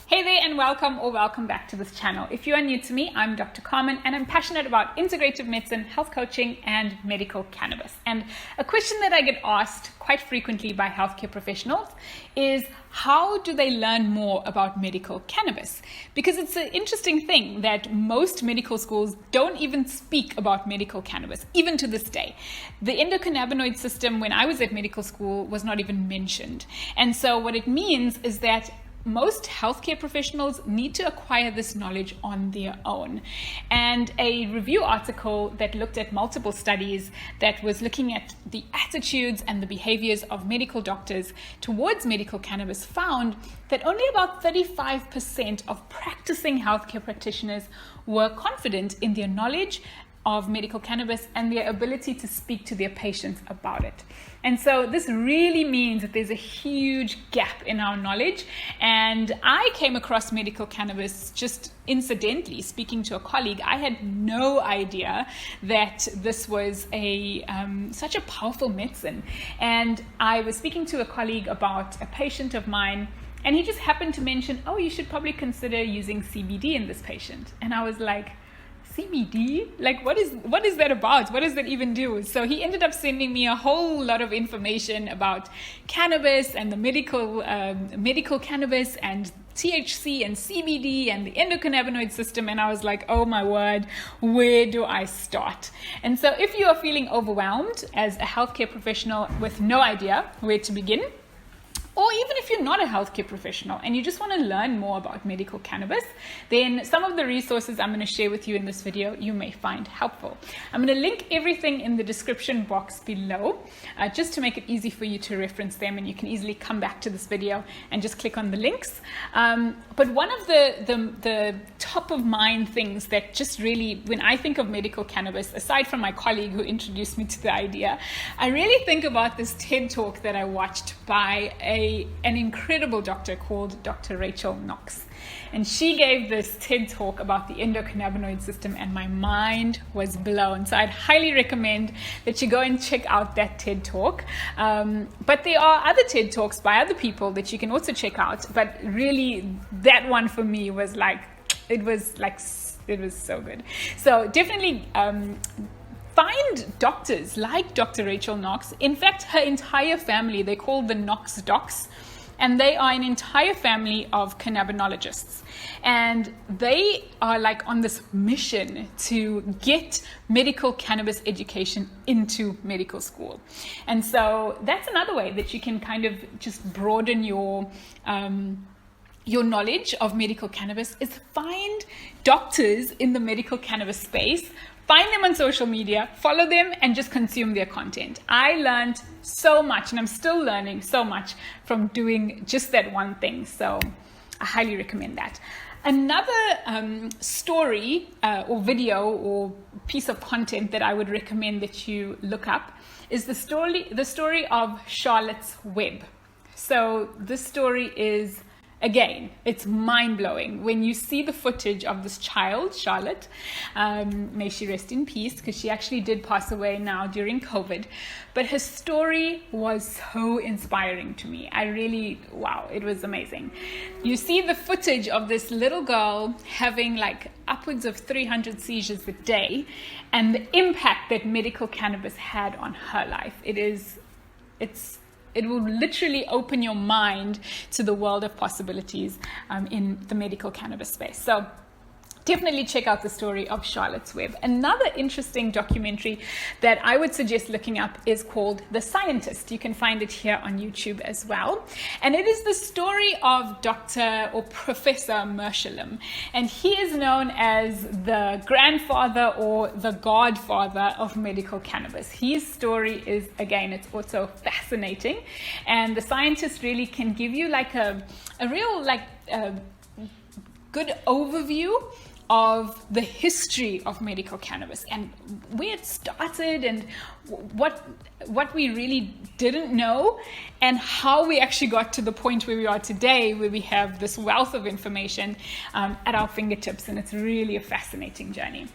Hey there and welcome back to this channel. If you are new to me, I'm Dr. Carmen and I'm passionate about integrative medicine, health coaching and medical cannabis. And a question that I get asked quite frequently by healthcare professionals is how do they learn more about medical cannabis? Because it's an interesting thing that most medical schools don't even speak about medical cannabis, even to this day. The endocannabinoid system when I was at medical school was not even mentioned. And so what it means is that most healthcare professionals need to acquire this knowledge on their own. And a review article that looked at multiple studies that was looking at the attitudes and the behaviors of medical doctors towards medical cannabis found that only about 35% of practicing healthcare practitioners were confident in their knowledge of medical cannabis and their ability to speak to their patients about it. And so this really means that there's a huge gap in our knowledge. And I came across medical cannabis just incidentally, speaking to a colleague. I had no idea that this was such a powerful medicine. And I was speaking to a colleague about a patient of mine, and he just happened to mention, oh, you should probably consider using CBD in this patient. And I was like, CBD? Like, what is that about? What does that even do? So he ended up sending me a whole lot of information about cannabis and the medical cannabis and THC and CBD and the endocannabinoid system. And I was like, oh my word, where do I start? And so if you are feeling overwhelmed as a healthcare professional with no idea where to begin, or even if you're not a healthcare professional and you just want to learn more about medical cannabis, then some of the resources I'm going to share with you in this video you may find helpful. I'm going to link everything in the description box below just to make it easy for you to reference them, and you can easily come back to this video and just click on the links. But one of the top of mind things that just really, when I think of medical cannabis, aside from my colleague who introduced me to the idea, I really think about this TED Talk that I watched by an incredible doctor called Dr. Rachel Knox. And she gave this TED Talk about the endocannabinoid system and my mind was blown. So I'd highly recommend that you go and check out that TED Talk. But there are other TED Talks by other people that you can also check out. But really, that one for me was it was so good. So definitely find doctors like Dr. Rachel Knox. In fact, her entire family, they're called the Knox Docs, and they are an entire family of cannabinologists. And they are like on this mission to get medical cannabis education into medical school. And so that's another way that you can kind of just broaden your knowledge of medical cannabis, is find doctors in the medical cannabis space. Find them on social media, follow them, and just consume their content. I learned so much, and I'm still learning so much from doing just that one thing. So I highly recommend that. Another story or video or piece of content that I would recommend that you look up is the story of Charlotte's Web. So this story is, again, it's mind-blowing. When you see the footage of this child, Charlotte, may she rest in peace, because she actually did pass away now during COVID. But her story was so inspiring to me. Wow, it was amazing. You see the footage of this little girl having like upwards of 300 seizures a day, and the impact that medical cannabis had on her life. It will literally open your mind to the world of possibilities in the medical cannabis space. So definitely check out the story of Charlotte's Web. Another interesting documentary that I would suggest looking up is called The Scientist. You can find it here on YouTube as well. And it is the story of Dr. or Professor Mersholem. And he is known as the grandfather or the godfather of medical cannabis. His story is, again, it's also fascinating. And The Scientist really can give you like a real good overview of the history of medical cannabis and where it started and what we really didn't know and how we actually got to the point where we are today, where we have this wealth of information at our fingertips, and it's really a fascinating journey.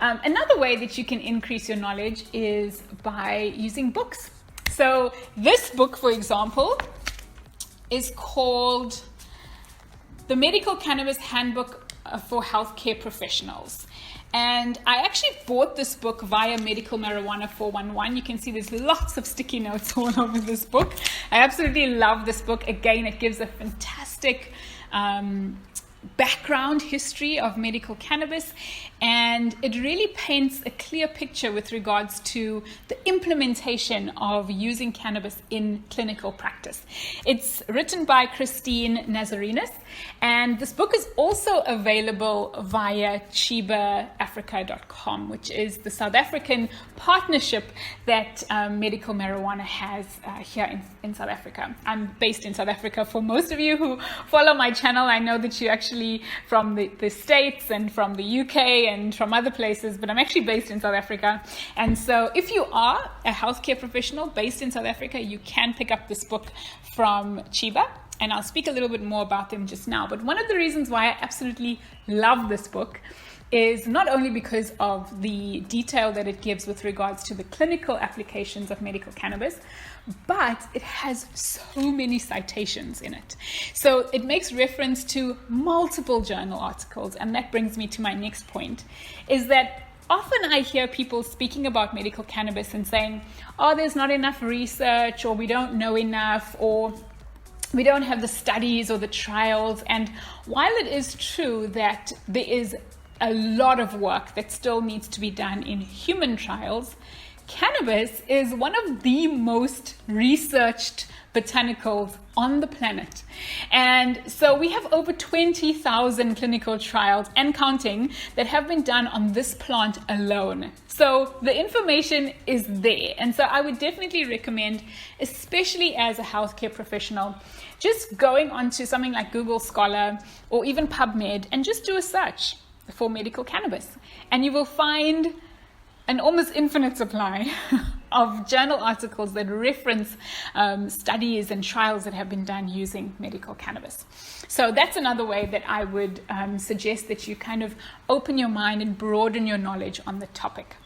Another way that you can increase your knowledge is by using books. So this book, for example, is called the Medical Cannabis Handbook for Healthcare Professionals. And I actually bought this book via Medical Marijuana 411. You can see there's lots of sticky notes all over this book. I absolutely love this book. Again, it gives a fantastic background history of medical cannabis, and it really paints a clear picture with regards to the implementation of using cannabis in clinical practice. It's written by Christine Nazarenis, and this book is also available via chibaafrica.com, which is the South African partnership that Medical Marijuana has here in South Africa. I'm based in South Africa. For most of you who follow my channel, I know that you actually from the States and from the UK and from other places, but I'm actually based in South Africa. And so if you are a healthcare professional based in South Africa, you can pick up this book from Chiba, and I'll speak a little bit more about them just now. But one of the reasons why I absolutely love this book is not only because of the detail that it gives with regards to the clinical applications of medical cannabis, but it has so many citations in it. So it makes reference to multiple journal articles, and that brings me to my next point, is that often I hear people speaking about medical cannabis and saying, oh, there's not enough research, or we don't know enough, or we don't have the studies or the trials. And while it is true that there is a lot of work that still needs to be done in human trials, cannabis is one of the most researched botanicals on the planet. And so we have over 20,000 clinical trials and counting that have been done on this plant alone. So the information is there. And so I would definitely recommend, especially as a healthcare professional, just going onto something like Google Scholar or even PubMed and just do a search for medical cannabis. And you will find an almost infinite supply of journal articles that reference studies and trials that have been done using medical cannabis. So that's another way that I would suggest that you kind of open your mind and broaden your knowledge on the topic.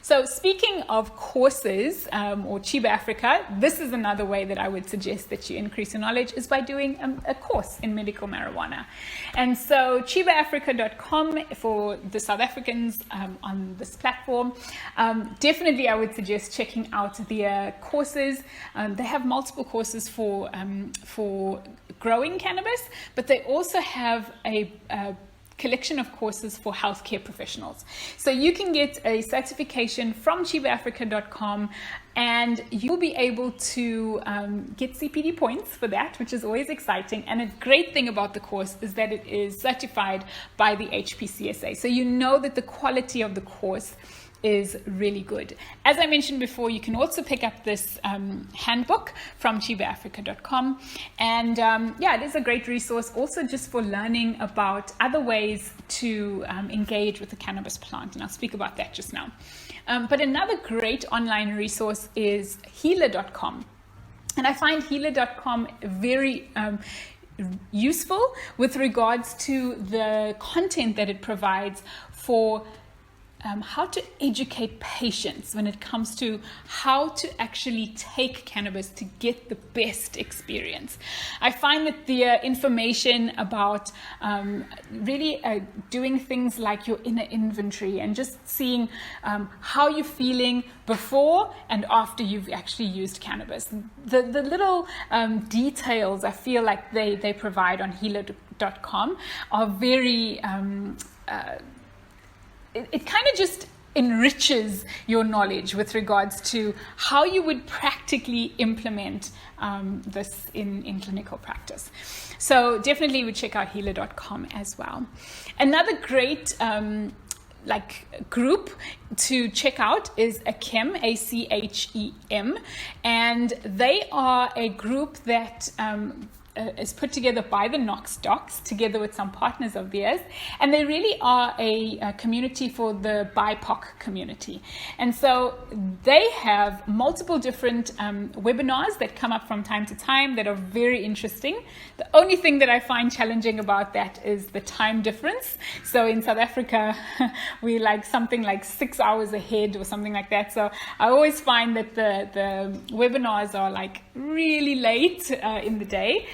So speaking of courses or Chiba Africa, this is another way that I would suggest that you increase your knowledge is by doing a course in medical marijuana. And so chibaafrica.com for the South Africans on this platform, definitely I would suggest checking out their courses. They have multiple courses for growing cannabis, but they also have a collection of courses for healthcare professionals. So you can get a certification from chibaafrica.com, and you'll be able to get CPD points for that, which is always exciting. And a great thing about the course is that it is certified by the HPCSA. So you know that the quality of the course is really good. As I mentioned before, you can also pick up this handbook from chibaafrica.com, and it is a great resource also just for learning about other ways to engage with the cannabis plant, and I'll speak about that just now. But another great online resource is healer.com, and I find healer.com very useful with regards to the content that it provides for how to educate patients when it comes to how to actually take cannabis to get the best experience. I find that the information about really doing things like your inner inventory and just seeing how you're feeling before and after you've actually used cannabis. The little details I feel like they provide on healer.com are very it kind of just enriches your knowledge with regards to how you would practically implement this in clinical practice. So definitely would check out healer.com as well. Another great group to check out is ACHEM, ACHEM, and they are a group that is put together by the Knox Docs together with some partners of theirs, and they really are a community for the BIPOC community. And so they have multiple different webinars that come up from time to time that are very interesting. The only thing that I find challenging about that is the time difference. So in South Africa, we like something like 6 hours ahead or something like that. So I always find that the webinars are like really late in the day.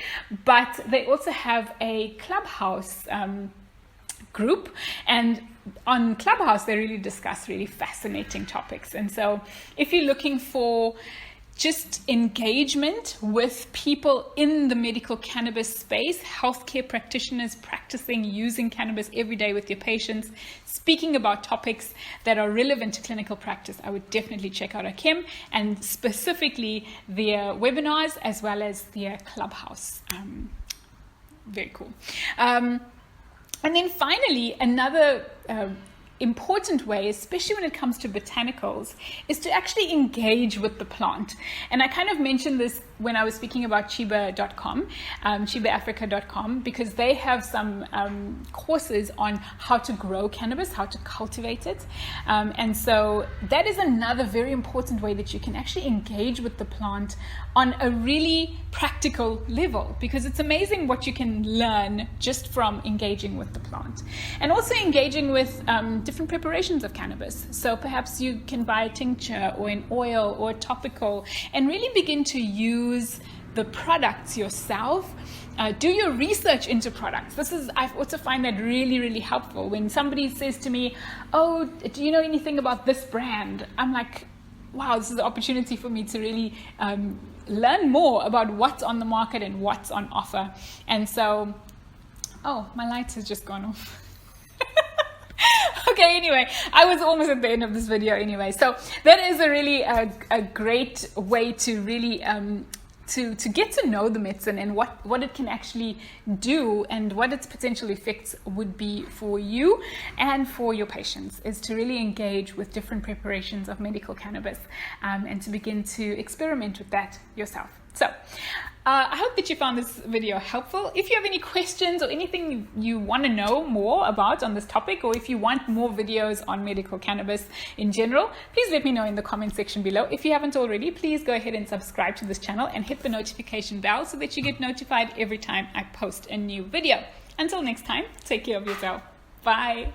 but they also have a Clubhouse group, and on Clubhouse they really discuss really fascinating topics. And so if you're looking for just engagement with people in the medical cannabis space, healthcare practitioners practicing using cannabis every day with your patients, speaking about topics that are relevant to clinical practice, I would definitely check out Akim, and specifically their webinars as well as their Clubhouse. Very cool. And then finally, another important way, especially when it comes to botanicals, is to actually engage with the plant. And I kind of mentioned this when I was speaking about Chiba.com, chibaafrica.com, because they have some courses on how to grow cannabis, how to cultivate it. And so that is another very important way that you can actually engage with the plant on a really practical level, because it's amazing what you can learn just from engaging with the plant. And also engaging with different preparations of cannabis. So perhaps you can buy a tincture or an oil or a topical and really begin to use the products yourself. Do your research into products. I also find that really, really helpful. When somebody says to me, oh, do you know anything about this brand? I'm like, wow, this is an opportunity for me to really learn more about what's on the market and what's on offer. And so, oh, my lights has just gone off. Okay, anyway, I was almost at the end of this video anyway. So that is a really a great way to really to get to know the medicine and what it can actually do and what its potential effects would be for you and for your patients, is to really engage with different preparations of medical cannabis and to begin to experiment with that yourself. So I hope that you found this video helpful. If you have any questions or anything you want to know more about on this topic, or if you want more videos on medical cannabis in general, please let me know in the comment section below. If you haven't already, please go ahead and subscribe to this channel and hit the notification bell so that you get notified every time I post a new video. Until next time, take care of yourself. Bye.